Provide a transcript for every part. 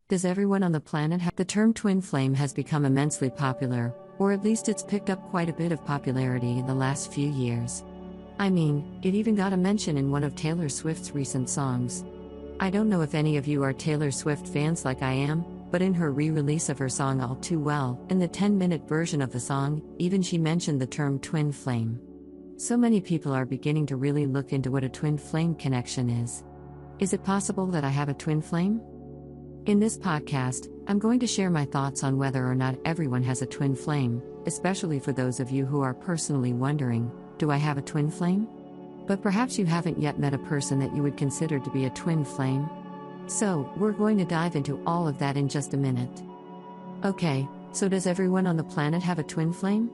Does everyone on the planet have? The term twin flame has become immensely popular, or at least it's picked up quite a bit of popularity in the last few years. I mean, it even got a mention in one of Taylor Swift's recent songs. I don't know if any of you are Taylor Swift fans like I am, but in her re-release of her song All Too Well, in the 10-minute version of the song, even she mentioned the term twin flame. So many people are beginning to really look into what a twin flame connection is. Is it possible that I have a twin flame? In this podcast, I'm going to share my thoughts on whether or not everyone has a twin flame, especially for those of you who are personally wondering, do I have a twin flame? But perhaps you haven't yet met a person that you would consider to be a twin flame. So, we're going to dive into all of that in just a minute. Okay, so does everyone on the planet have a twin flame?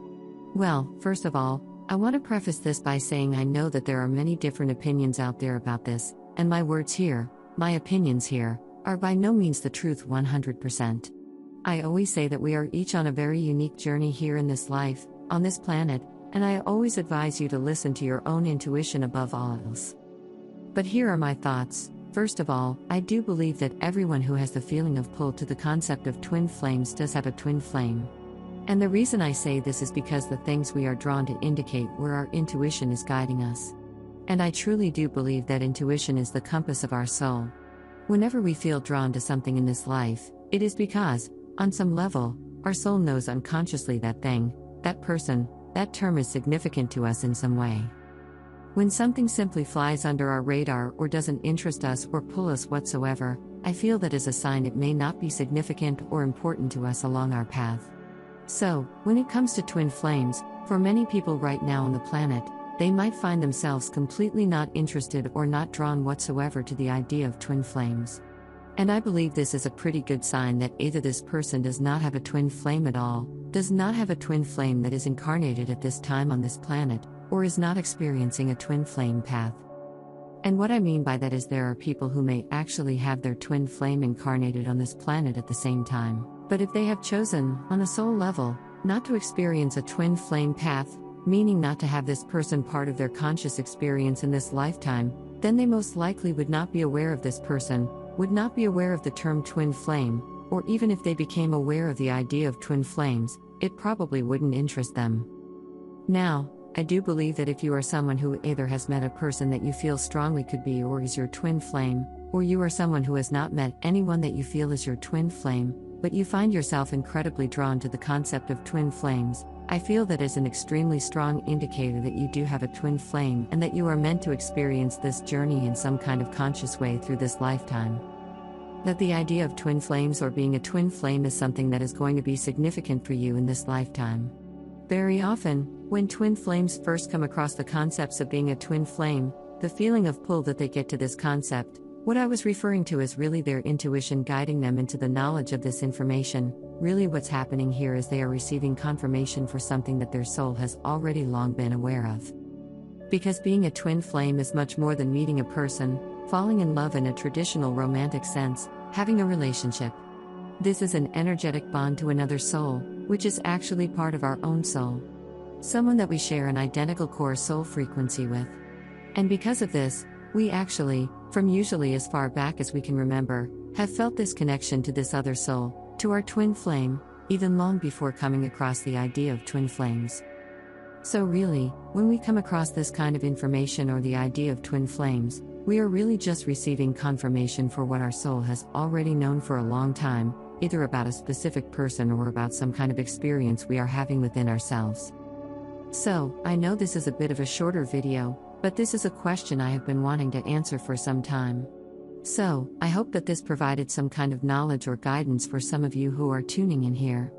Well, first of all, I want to preface this by saying I know that there are many different opinions out there about this, and my words here, my opinions here, are by no means the truth 100%. I always say that we are each on a very unique journey here in this life, on this planet, and I always advise you to listen to your own intuition above all else. But here are my thoughts. First of all, I do believe that everyone who has the feeling of pull to the concept of twin flames does have a twin flame. And the reason I say this is because the things we are drawn to indicate where our intuition is guiding us. And I truly do believe that intuition is the compass of our soul. Whenever we feel drawn to something in this life, it is because, on some level, our soul knows unconsciously that thing, that person, that term is significant to us in some way. When something simply flies under our radar or doesn't interest us or pull us whatsoever, I feel that is a sign it may not be significant or important to us along our path. So, when it comes to twin flames, for many people right now on the planet, they might find themselves completely not interested or not drawn whatsoever to the idea of twin flames. And I believe this is a pretty good sign that either this person does not have a twin flame at all, does not have a twin flame that is incarnated at this time on this planet, or is not experiencing a twin flame path. And what I mean by that is there are people who may actually have their twin flame incarnated on this planet at the same time, but if they have chosen, on a soul level, not to experience a twin flame path, meaning not to have this person part of their conscious experience in this lifetime, then they most likely would not be aware of this person, would not be aware of the term twin flame, or even if they became aware of the idea of twin flames, it probably wouldn't interest them. Now, I do believe that if you are someone who either has met a person that you feel strongly could be or is your twin flame, or you are someone who has not met anyone that you feel is your twin flame, but you find yourself incredibly drawn to the concept of twin flames, I feel that is an extremely strong indicator that you do have a twin flame and that you are meant to experience this journey in some kind of conscious way through this lifetime. That the idea of twin flames or being a twin flame is something that is going to be significant for you in this lifetime. Very often, when twin flames first come across the concepts of being a twin flame, the feeling of pull that they get to this concept, what I was referring to is really their intuition guiding them into the knowledge of this information. Really what's happening here is they are receiving confirmation for something that their soul has already long been aware of. Because being a twin flame is much more than meeting a person, falling in love in a traditional romantic sense, having a relationship. This is an energetic bond to another soul, which is actually part of our own soul. Someone that we share an identical core soul frequency with. And because of this, we actually, from usually as far back as we can remember, have felt this connection to this other soul, to our twin flame, even long before coming across the idea of twin flames. So really, when we come across this kind of information or the idea of twin flames, we are really just receiving confirmation for what our soul has already known for a long time, either about a specific person or about some kind of experience we are having within ourselves. So, I know this is a bit of a shorter video, but this is a question I have been wanting to answer for some time. So, I hope that this provided some kind of knowledge or guidance for some of you who are tuning in here.